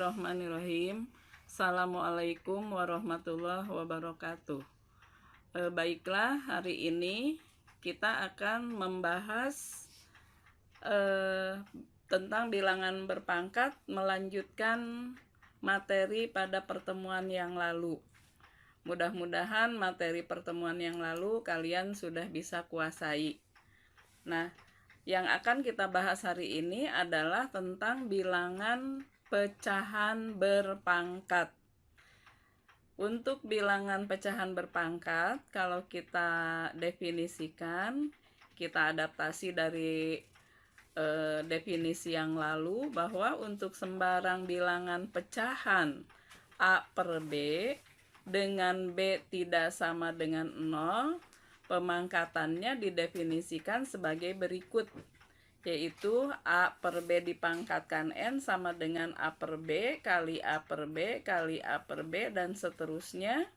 Bismillahirrahmanirrahim. Assalamualaikum warahmatullahi wabarakatuh. Baiklah, hari ini kita akan membahas tentang bilangan berpangkat, melanjutkan materi pada pertemuan yang lalu. Mudah-mudahan materi pertemuan yang lalu kalian sudah bisa kuasai. Nah, yang akan kita bahas hari ini adalah tentang bilangan pecahan berpangkat. Untuk bilangan pecahan berpangkat, kalau kita definisikan, kita adaptasi dari definisi yang lalu, bahwa untuk sembarang bilangan pecahan A per B dengan B tidak sama dengan 0, pemangkatannya didefinisikan sebagai berikut, yaitu A per B dipangkatkan N sama dengan A per B kali A per B kali A per B, dan seterusnya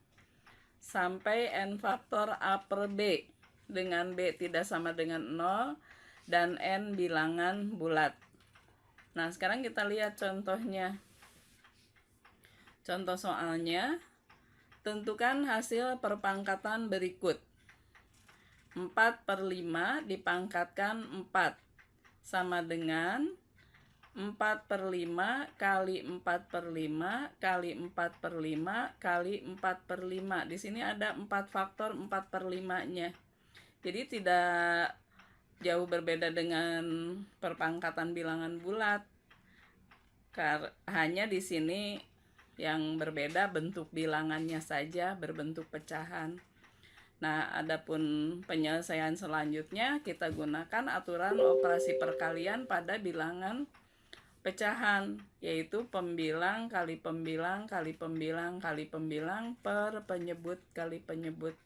sampai N faktor A per B dengan B tidak sama dengan 0 dan N bilangan bulat. Nah, sekarang kita lihat contohnya. Contoh soalnya, tentukan hasil perpangkatan berikut. 4 per 5 dipangkatkan 4 sama dengan 4 per 5 kali 4 per 5 kali 4 per 5 kali 4 per 5. Di sini ada 4 faktor 4 per 5-nya. Jadi tidak jauh berbeda dengan perpangkatan bilangan bulat. Hanya di sini yang berbeda bentuk bilangannya saja berbentuk pecahan. Nah, adapun penyelesaian selanjutnya kita gunakan aturan operasi perkalian pada bilangan pecahan, yaitu pembilang kali pembilang kali pembilang kali pembilang per penyebut kali penyebut.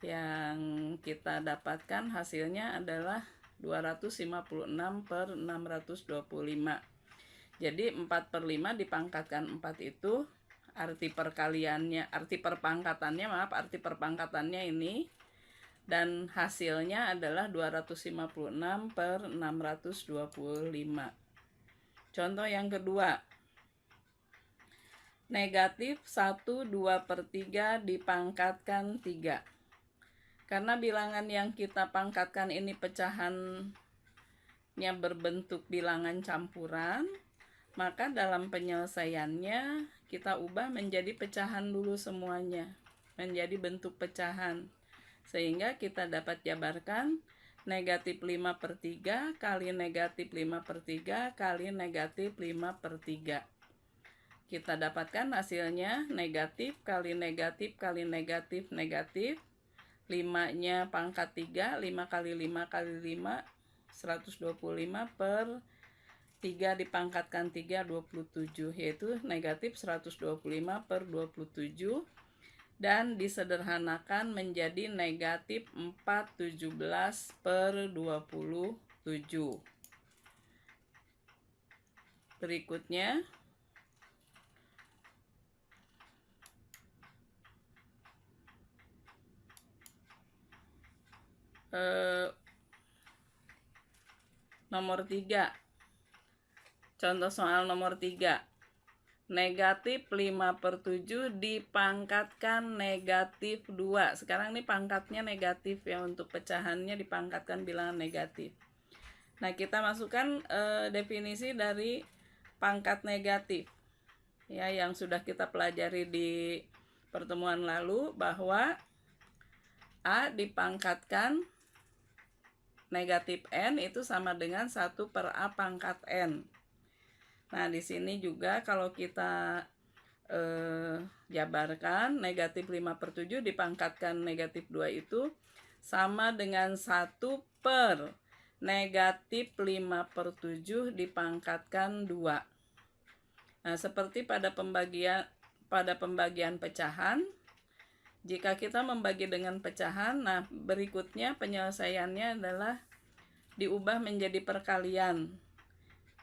Yang kita dapatkan hasilnya adalah 256 per 625. Jadi 4 per 5 dipangkatkan 4 itu arti perpangkatannya ini, dan hasilnya adalah 256 per 625. Contoh yang kedua, negatif 1, 2 per 3 dipangkatkan 3. Karena bilangan yang kita pangkatkan ini pecahannya berbentuk bilangan campuran, maka dalam penyelesaiannya kita ubah menjadi pecahan dulu semuanya, menjadi bentuk pecahan. Sehingga kita dapat jabarkan negatif 5 per 3 kali negatif 5 per 3 kali negatif 5 per 3. Kita dapatkan hasilnya negatif kali negatif kali negatif negatif. 5-nya pangkat 3, 5 kali 5 kali 5, 125 per 3 dipangkatkan 3, 27, yaitu negatif 125 per 27, dan disederhanakan menjadi negatif 417 per 27. Berikutnya, nomor 3. Contoh soal nomor 3. Negatif 5 per 7 dipangkatkan negatif 2. Sekarang ini pangkatnya negatif ya, untuk pecahannya dipangkatkan bilangan negatif. Nah, kita masukkan definisi dari pangkat negatif ya, yang sudah kita pelajari di pertemuan lalu, bahwa A dipangkatkan negatif N itu sama dengan 1 per A pangkat N. Nah, di sini juga kalau kita jabarkan, negatif 5 per 7 dipangkatkan negatif 2 itu sama dengan 1 per negatif 5 per 7 dipangkatkan 2. Nah, seperti pada pembagian pecahan, jika kita membagi dengan pecahan, nah berikutnya penyelesaiannya adalah diubah menjadi perkalian.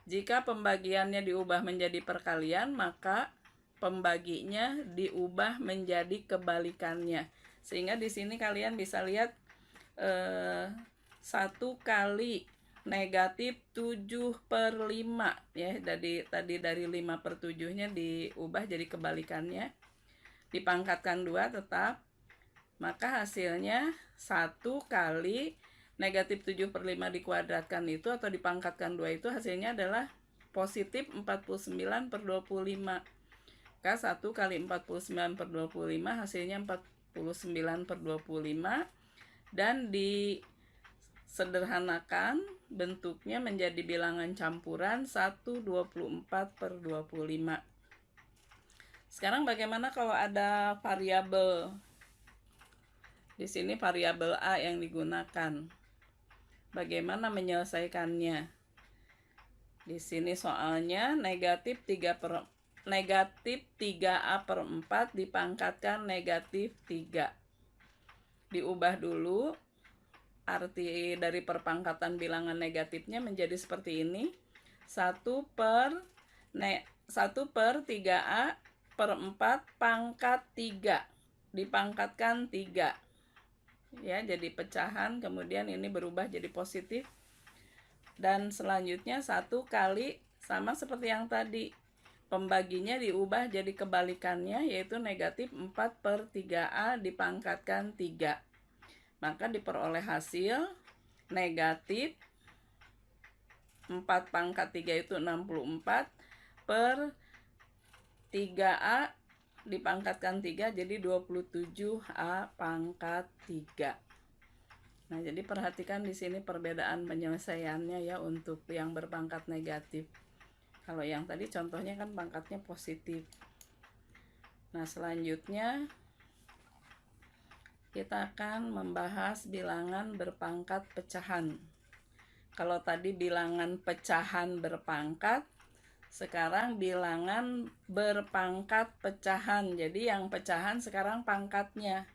Jika pembagiannya diubah menjadi perkalian, maka pembaginya diubah menjadi kebalikannya. Sehingga di sini kalian bisa lihat 1 kali negatif 7/5 ya. Tadi dari 5/7-nya diubah jadi kebalikannya. Dipangkatkan 2 tetap. Maka hasilnya 1 kali negatif 7/5 dikuadratkan itu atau dipangkatkan 2 itu hasilnya adalah positif 49/25. Maka 1 kali 49/25 hasilnya 49/25. Dan disederhanakan bentuknya menjadi bilangan campuran 1/24/25. Sekarang bagaimana kalau ada variabel? Di sini variabel A yang digunakan. Bagaimana menyelesaikannya? Di sini soalnya negatif 3A/4 dipangkatkan negatif 3. Diubah dulu. Arti dari perpangkatan bilangan negatifnya menjadi seperti ini. 1/3A/4 pangkat 3 dipangkatkan 3 ya, jadi pecahan, kemudian ini berubah jadi positif. Dan selanjutnya 1 kali, sama seperti yang tadi, pembaginya diubah jadi kebalikannya, yaitu negatif 4/3A dipangkatkan 3. Maka diperoleh hasil negatif 4 pangkat 3 itu 64 per 3A dipangkatkan 3 jadi 27A pangkat 3. Nah, jadi perhatikan di sini perbedaan penyelesaiannya ya untuk yang berpangkat negatif. Kalau yang tadi contohnya kan pangkatnya positif. Nah, selanjutnya kita akan membahas bilangan berpangkat pecahan. Kalau tadi bilangan pecahan berpangkat, sekarang bilangan berpangkat pecahan. Jadi yang pecahan sekarang pangkatnya.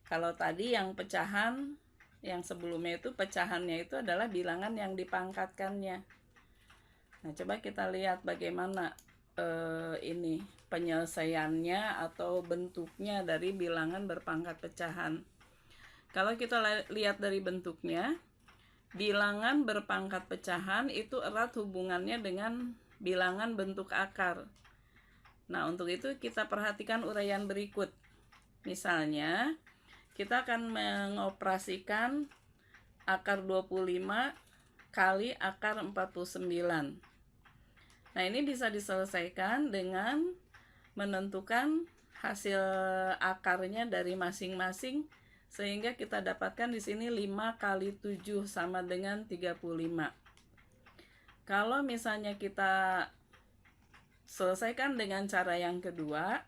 Kalau tadi yang pecahan, yang sebelumnya itu pecahannya itu adalah bilangan yang dipangkatkannya. Nah, coba kita lihat bagaimana ini penyelesaiannya atau bentuknya dari bilangan berpangkat pecahan. Kalau kita lihat dari bentuknya, bilangan berpangkat pecahan itu erat hubungannya dengan bilangan bentuk akar. Nah, untuk itu kita perhatikan uraian berikut. Misalnya, kita akan mengoperasikan akar 25 kali akar 49. Nah, ini bisa diselesaikan dengan menentukan hasil akarnya dari masing-masing, sehingga kita dapatkan di sini 5 kali 7 sama dengan 35. Kalau misalnya kita selesaikan dengan cara yang kedua,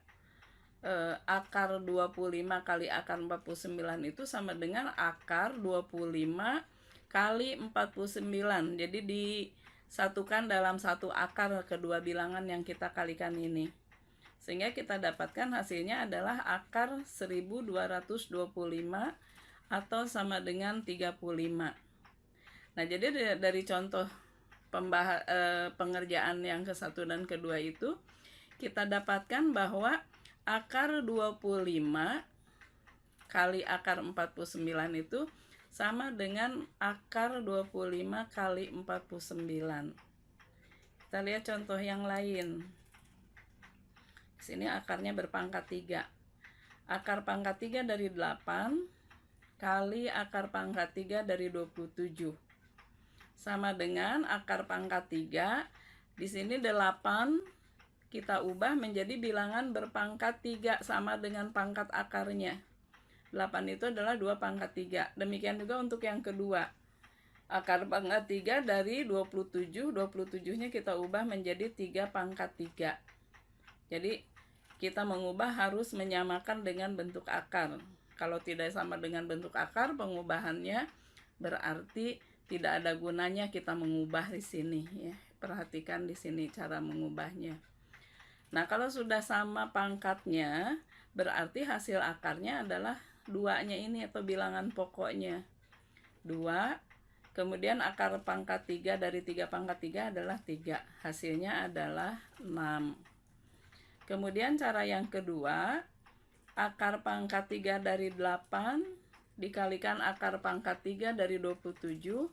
akar 25 kali akar 49 itu sama dengan akar 25 kali 49. Jadi disatukan dalam satu akar kedua bilangan yang kita kalikan ini. Sehingga kita dapatkan hasilnya adalah akar 1225 atau sama dengan 35. Nah, jadi dari contoh pengerjaan yang ke-1 dan ke-2 itu kita dapatkan bahwa akar 25 kali akar 49 itu sama dengan akar 25 kali 49. Kita lihat contoh yang lain. Di sini akarnya berpangkat 3. Akar pangkat 3 dari 8 kali akar pangkat 3 dari 27. Sama dengan akar pangkat 3, di sini 8 kita ubah menjadi bilangan berpangkat 3 sama dengan pangkat akarnya. 8 itu adalah 2 pangkat 3. Demikian juga untuk yang kedua. Akar pangkat 3 dari 27, 27-nya kita ubah menjadi 3 pangkat 3. Jadi kita mengubah harus menyamakan dengan bentuk akar. Kalau tidak sama dengan bentuk akar, pengubahannya berarti tidak ada gunanya kita mengubah di sini ya. Perhatikan di sini cara mengubahnya. Nah, kalau sudah sama pangkatnya, berarti hasil akarnya adalah 2-nya ini atau bilangan pokoknya. 2, kemudian akar pangkat 3 dari 3 pangkat 3 adalah 3. Hasilnya adalah 6. Kemudian cara yang kedua, akar pangkat 3 dari 8 dikalikan akar pangkat 3 dari 27.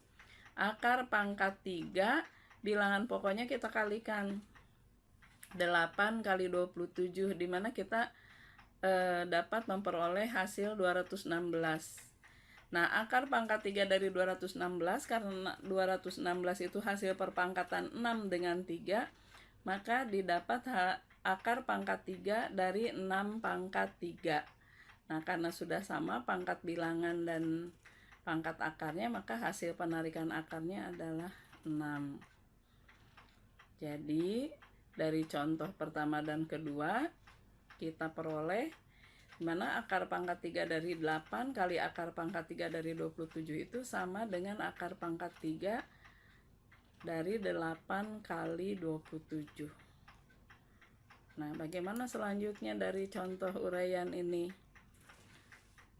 Akar pangkat 3, bilangan pokoknya kita kalikan. 8 kali 27, dimana kita dapat memperoleh hasil 216. Nah, akar pangkat 3 dari 216, karena 216 itu hasil perpangkatan 6 dengan 3, maka didapat akar pangkat 3 dari 6 pangkat 3. Nah, karena sudah sama pangkat bilangan dan pangkat akarnya, maka hasil penarikan akarnya adalah 6. Jadi, dari contoh pertama dan kedua, kita peroleh dimana akar pangkat 3 dari 8 kali akar pangkat 3 dari 27 itu sama dengan akar pangkat 3 dari 8 kali 27. Nah, bagaimana selanjutnya dari contoh uraian ini?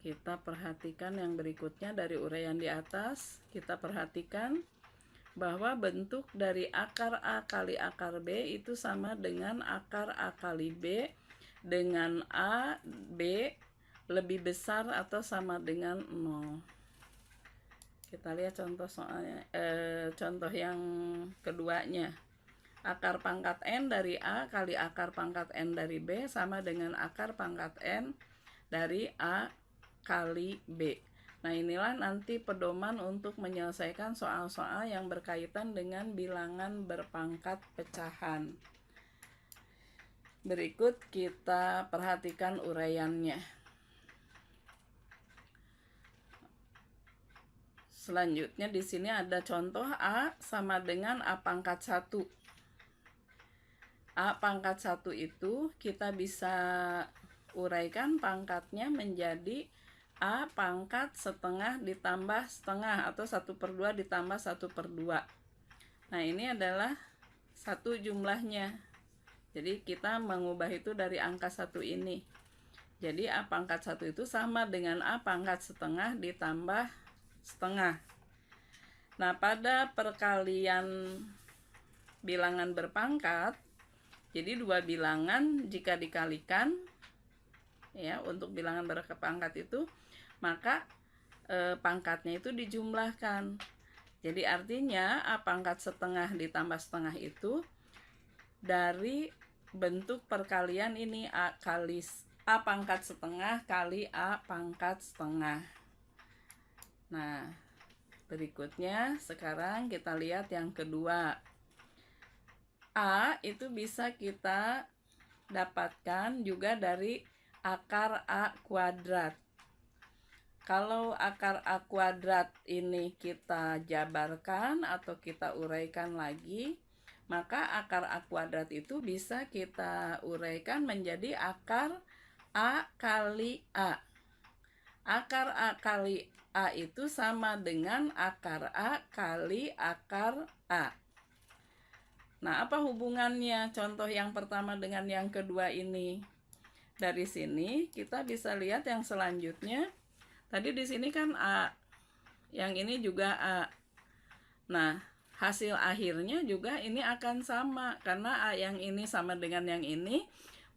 Kita perhatikan yang berikutnya dari uraian di atas. Kita perhatikan bahwa bentuk dari akar A kali akar B itu sama dengan akar A kali B dengan A, B lebih besar atau sama dengan 0. Kita lihat contoh soalnya, contoh yang keduanya. Akar pangkat N dari A kali akar pangkat N dari B sama dengan akar pangkat N dari A kali B. Nah, inilah nanti pedoman untuk menyelesaikan soal-soal yang berkaitan dengan bilangan berpangkat pecahan. Berikut kita perhatikan uraiannya. Selanjutnya di sini ada contoh A sama dengan A pangkat 1. A pangkat 1 itu kita bisa uraikan pangkatnya menjadi A pangkat setengah ditambah setengah atau 1/2 ditambah 1/2. Nah, ini adalah satu jumlahnya. Jadi kita mengubah itu dari angka 1 ini. Jadi A pangkat 1 itu sama dengan A pangkat setengah ditambah setengah. Nah, pada perkalian bilangan berpangkat, jadi dua bilangan jika dikalikan, ya, untuk bilangan berpangkat itu, maka pangkatnya itu dijumlahkan. Jadi artinya A pangkat setengah ditambah setengah itu dari bentuk perkalian ini A pangkat setengah kali A pangkat setengah. Nah, berikutnya sekarang kita lihat yang kedua. A itu bisa kita dapatkan juga dari akar A kuadrat. Kalau akar A kuadrat ini kita jabarkan atau kita uraikan lagi, maka akar A kuadrat itu bisa kita uraikan menjadi akar A kali A. Akar A kali A itu sama dengan akar A kali akar A. Nah, apa hubungannya contoh yang pertama dengan yang kedua ini? Dari sini kita bisa lihat yang selanjutnya. Tadi di sini kan A, yang ini juga A. Nah, hasil akhirnya juga ini akan sama. Karena A yang ini sama dengan yang ini,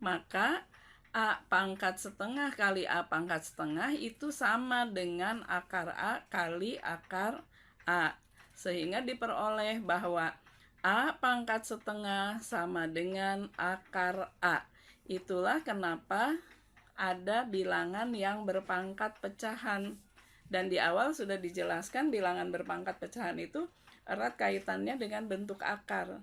maka A pangkat setengah kali A pangkat setengah itu sama dengan akar A kali akar A. Sehingga diperoleh bahwa A pangkat setengah sama dengan akar A. Itulah kenapa ada bilangan yang berpangkat pecahan. Dan di awal sudah dijelaskan bilangan berpangkat pecahan itu erat kaitannya dengan bentuk akar.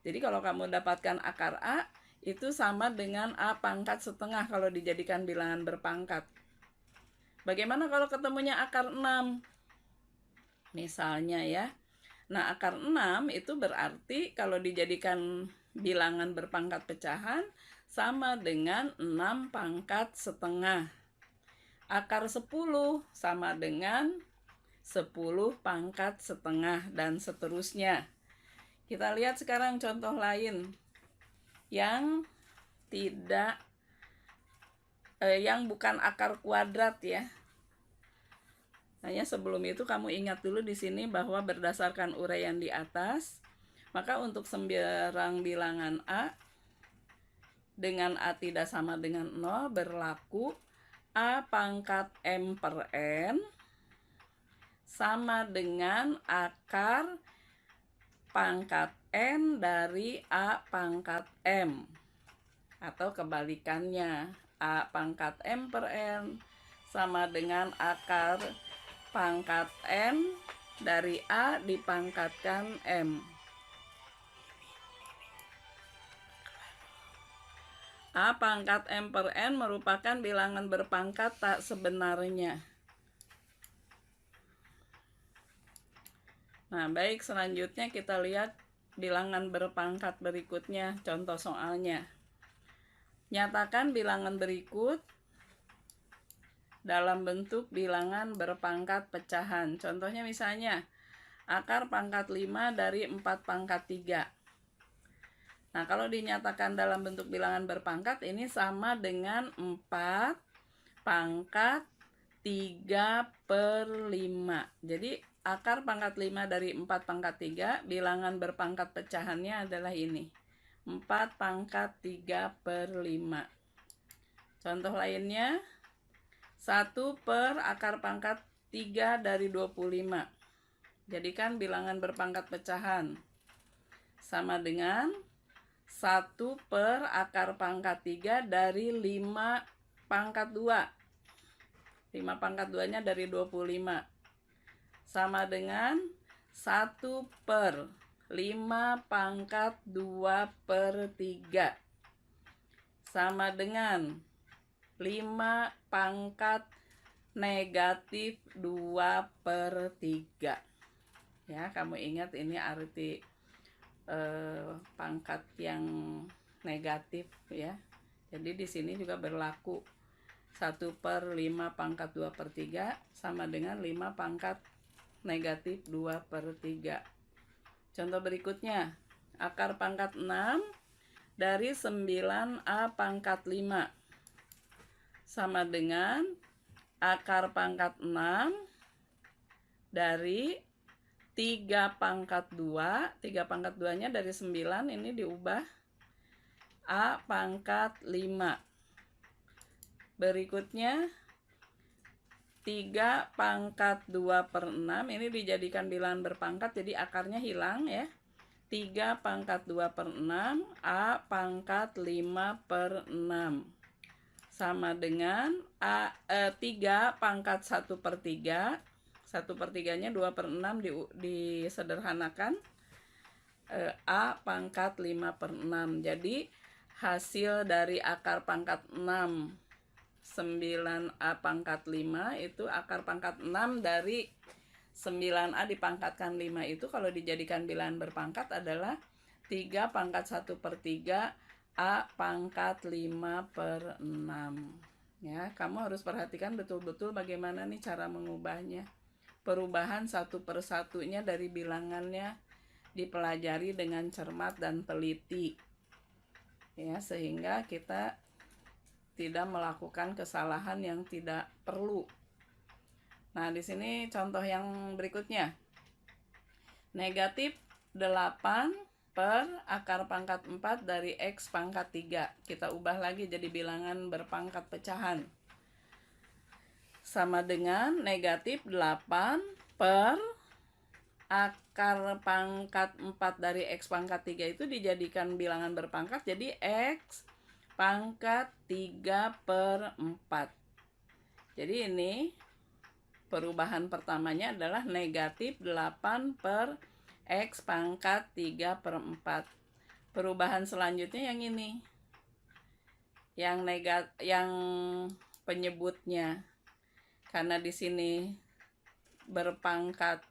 Jadi kalau kamu dapatkan akar A, itu sama dengan A pangkat setengah kalau dijadikan bilangan berpangkat. Bagaimana kalau ketemunya akar 6? Misalnya ya. Nah, akar 6 itu berarti kalau dijadikan bilangan berpangkat pecahan sama dengan 6 pangkat setengah. Akar 10 sama dengan 10 pangkat setengah dan seterusnya. Kita lihat sekarang contoh lain yang yang bukan akar kuadrat ya. Hanya sebelum itu kamu ingat dulu di sini bahwa berdasarkan uraian di atas, maka untuk sembarang bilangan A dengan A tidak sama dengan 0 berlaku A pangkat M per N sama dengan akar pangkat N dari A pangkat M. Atau kebalikannya, A pangkat M per N sama dengan akar pangkat N dari A dipangkatkan M. A pangkat M per N merupakan bilangan berpangkat tak sebenarnya. Nah, baik, selanjutnya kita lihat bilangan berpangkat berikutnya, contoh soalnya. Nyatakan bilangan berikut dalam bentuk bilangan berpangkat pecahan. Contohnya misalnya, akar pangkat 5 dari 4 pangkat 3. Nah, kalau dinyatakan dalam bentuk bilangan berpangkat, ini sama dengan 4 pangkat 3 per 5. Jadi, akar pangkat 5 dari 4 pangkat 3, bilangan berpangkat pecahannya adalah ini. 4 pangkat 3 per 5. Contoh lainnya, 1 per akar pangkat 3 dari 25. Jadikan bilangan berpangkat pecahan. Sama dengan 1 per akar pangkat 3 dari 5 pangkat 2. 5 pangkat 2-nya dari 25. Sama dengan 1 per 5 pangkat 2 per 3. Sama dengan 5 pangkat negatif 2 per 3. Ya, kamu ingat ini arti pangkat yang negatif ya. Jadi di sini juga berlaku 1 per 5 pangkat 2 per 3 sama dengan 5 pangkat negatif 2 per 3. Contoh berikutnya, akar pangkat 6 dari 9A pangkat 5 sama dengan akar pangkat 6 dari 3 pangkat 2. 3 pangkat 2-nya dari 9 ini diubah A pangkat 5. Berikutnya 3 pangkat 2 per 6 ini dijadikan bilangan berpangkat, jadi akarnya hilang ya. 3 pangkat 2 per 6 A pangkat 5 per 6 sama dengan 3 pangkat 1 per 3. 1 per 3-nya 2 per 6 disederhanakan, A pangkat 5 per 6. Jadi hasil dari akar pangkat 6 9A pangkat 5 itu akar pangkat 6 dari 9A dipangkatkan 5 itu kalau dijadikan bilangan berpangkat adalah 3 pangkat 1 per 3 A pangkat 5 per 6. Ya, kamu harus perhatikan betul-betul bagaimana nih cara mengubahnya. Perubahan satu per satunya dari bilangannya dipelajari dengan cermat dan teliti. Ya, sehingga kita tidak melakukan kesalahan yang tidak perlu. Nah, di sini contoh yang berikutnya. Negatif 8 per akar pangkat 4 dari X pangkat 3. Kita ubah lagi jadi bilangan berpangkat pecahan. Sama dengan negatif 8 per akar pangkat 4 dari X pangkat 3 itu dijadikan bilangan berpangkat, jadi X pangkat 3 per 4. Jadi ini perubahan pertamanya adalah negatif 8 per X pangkat 3 per 4. Perubahan selanjutnya yang ini. Yang penyebutnya. Karena di sini berpangkat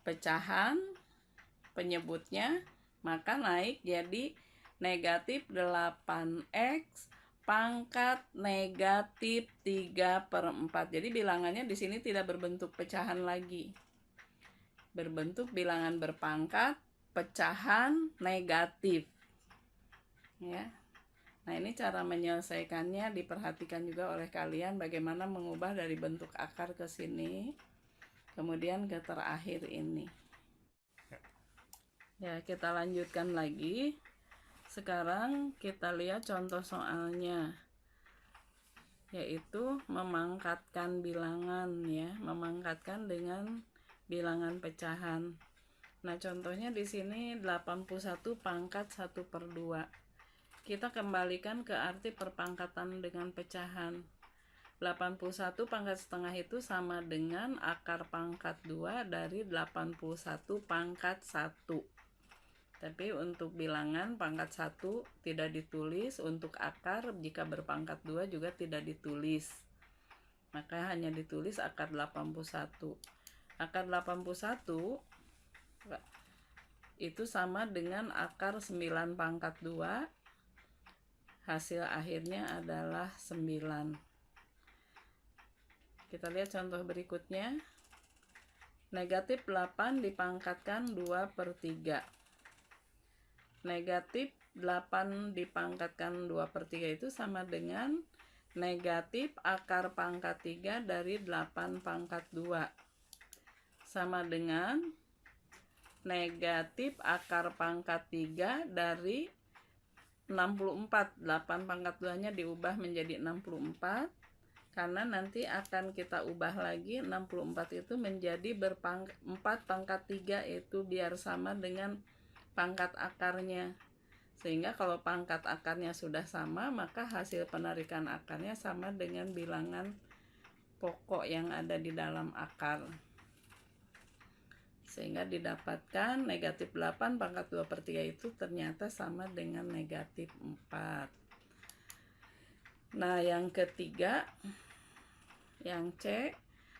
pecahan penyebutnya, maka naik jadi negatif 8X pangkat negatif 3 per 4. Jadi bilangannya di sini tidak berbentuk pecahan lagi. Berbentuk bilangan berpangkat pecahan negatif. Ya. Nah, ini cara menyelesaikannya diperhatikan juga oleh kalian bagaimana mengubah dari bentuk akar ke sini. Kemudian ke terakhir ini. Ya, kita lanjutkan lagi. Sekarang kita lihat contoh soalnya. yaitu memangkatkan bilangan ya, memangkatkan dengan bilangan pecahan. Nah, contohnya di sini 81 pangkat 1/2. Kita kembalikan ke arti perpangkatan dengan pecahan. 81 pangkat setengah itu sama dengan akar pangkat 2 dari 81 pangkat 1. Tapi untuk bilangan pangkat 1 tidak ditulis, untuk akar jika berpangkat 2 juga tidak ditulis. Maka hanya ditulis akar 81. Akar 81 itu sama dengan akar 9 pangkat 2. Hasil akhirnya adalah 9. Kita lihat contoh berikutnya. Negatif 8 dipangkatkan 2/3. Negatif 8 dipangkatkan 2/3 itu sama dengan negatif akar pangkat 3 dari 8 pangkat 2. Sama dengan negatif akar pangkat 3 dari 64. 8 pangkat 2-nya diubah menjadi 64. Karena nanti akan kita ubah lagi 64 itu menjadi 4 pangkat 3, itu biar sama dengan pangkat akarnya. Sehingga kalau pangkat akarnya sudah sama, maka hasil penarikan akarnya sama dengan bilangan pokok yang ada di dalam akar. Sehingga didapatkan negatif 8 pangkat 2/3 itu ternyata sama dengan negatif 4. Nah, yang ketiga, yang C,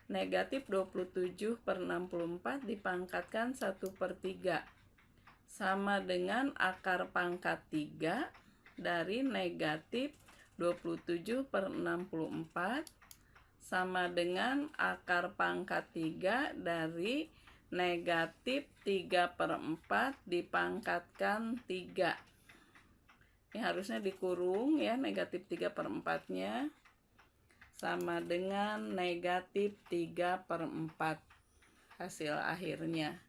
negatif 27/64 dipangkatkan 1/3. Sama dengan akar pangkat 3 dari negatif 27/64 sama dengan akar pangkat 3 dari negatif 3/4 dipangkatkan 3. Ini harusnya dikurung ya, negatif 3/4-nya sama dengan negatif 3/4 hasil akhirnya.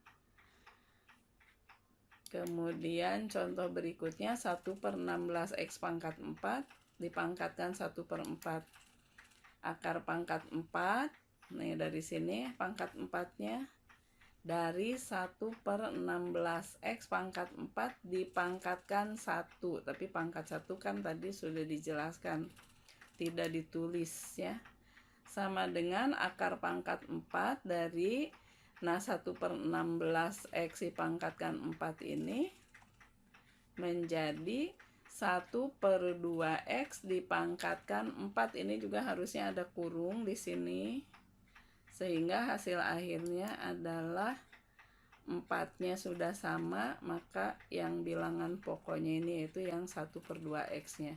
Kemudian contoh berikutnya 1/16 X pangkat 4 dipangkatkan 1/4. Akar pangkat 4, nih dari sini pangkat 4-nya, dari 1/16 X pangkat 4 dipangkatkan 1. Tapi pangkat 1 kan tadi sudah dijelaskan, tidak ditulis ya. Sama dengan akar pangkat 4 dari 1/16 X dipangkatkan 4 ini menjadi 1/2 X dipangkatkan 4. Ini juga harusnya ada kurung di sini. Sehingga hasil akhirnya adalah 4-nya sudah sama, maka yang bilangan pokoknya ini yaitu yang 1/2X-nya.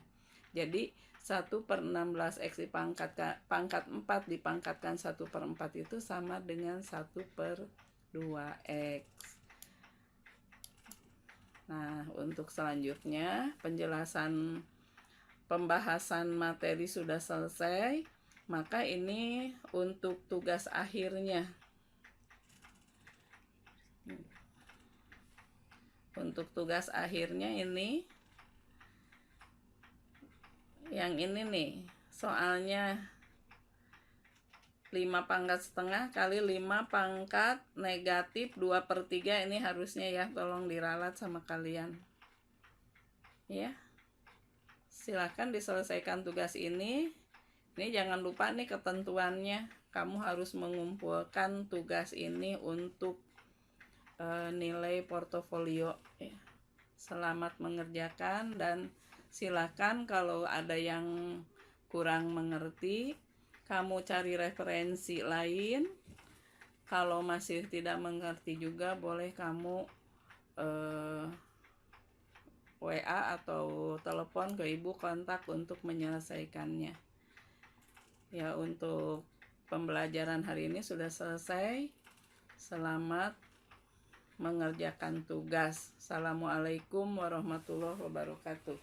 Jadi 1/16 X pangkat 4 dipangkatkan 1/4 itu sama dengan 1/2X. Nah, untuk selanjutnya penjelasan pembahasan materi sudah selesai. Maka ini untuk tugas akhirnya. Untuk tugas akhirnya ini, yang ini nih, soalnya 5 pangkat setengah kali 5 pangkat negatif 2/3. Ini harusnya ya, tolong diralat sama kalian ya. Silahkan diselesaikan tugas ini. Ini jangan lupa nih ketentuannya, kamu harus mengumpulkan tugas ini untuk nilai portofolio ya. Selamat mengerjakan, dan silakan kalau ada yang kurang mengerti, kamu cari referensi lain. Kalau masih tidak mengerti juga, boleh kamu WA atau telepon ke ibu kontak untuk menyelesaikannya. Ya, untuk pembelajaran hari ini sudah selesai. Selamat mengerjakan tugas. Assalamualaikum warahmatullahi wabarakatuh.